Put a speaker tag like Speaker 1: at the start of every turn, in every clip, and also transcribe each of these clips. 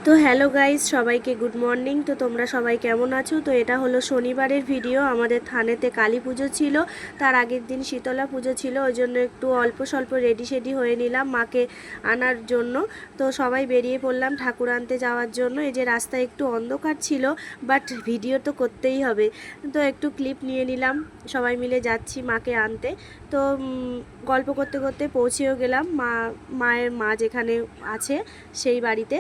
Speaker 1: তো hello guys, সবাইকে good morning. তো তোমরা সবাই কেমন আছো? তো এটা হলো শনিবারের ভিডিও। আমাদের থানেতে কালী পুজো ছিল, তার আগের দিন শীতলা পুজো ছিল, ওই জন্য একটু অল্প স্বল্প রেডি হয়ে নিলাম মাকে আনার জন্য। তো সবাই বেরিয়ে পড়লাম ঠাকুর আনতে যাওয়ার জন্য। এই যে রাস্তায় একটু অন্ধকার ছিল, বাট ভিডিও তো করতেই হবে, তো একটু ক্লিপ নিয়ে নিলাম। সবাই মিলে যাচ্ছি মাকে আনতে। তো গল্প করতে করতে পৌঁছেও গেলাম মায়ের মা যেখানে আছে সেই বাড়িতে।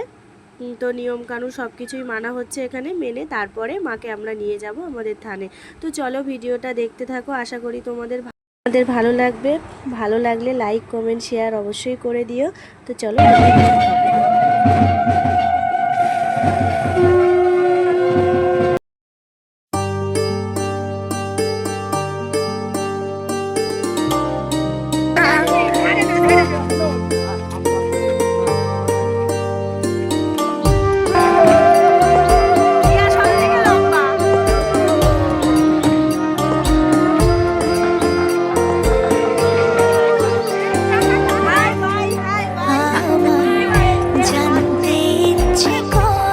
Speaker 1: তো নিয়মকানুন সব কিছুই মানা হচ্ছে এখানে, মেনে তারপরে মাকে আমরা নিয়ে যাব আমাদের থানে। তো চলো ভিডিওটা দেখতে থাকো, আশা করি তোমাদের ভালো লাগবে। ভালো লাগলে লাইক কমেন্ট শেয়ার অবশ্যই করে দিও। তো চলো।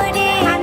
Speaker 2: জানতে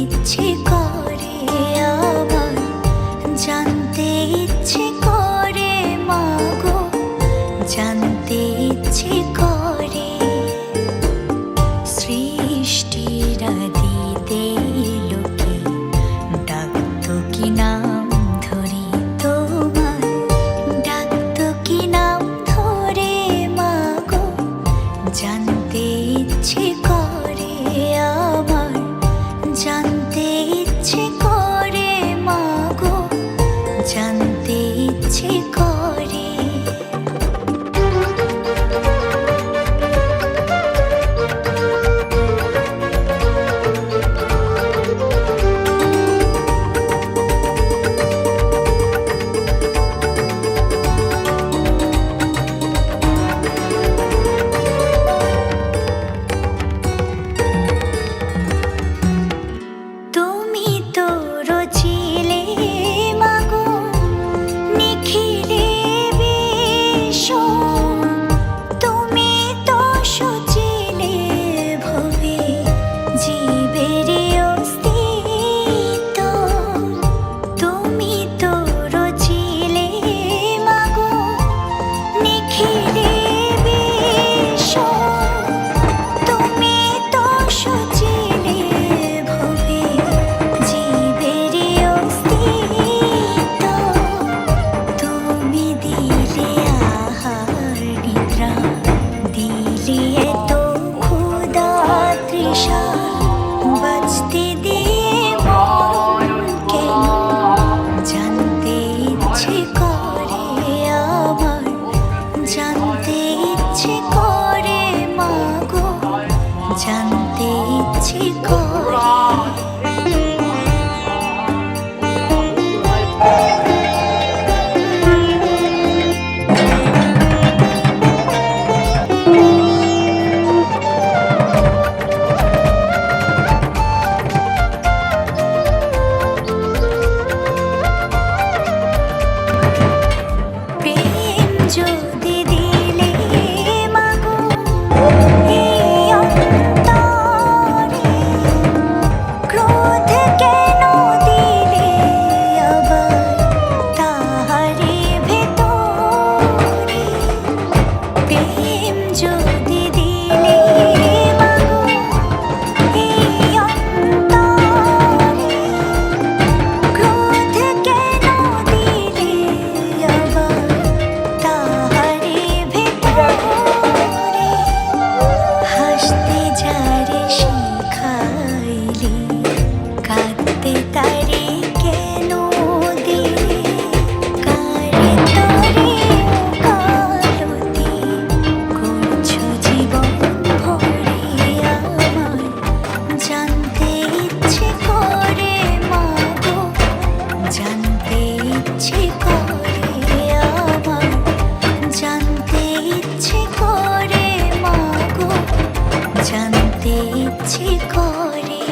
Speaker 2: ইচ্ছে করে।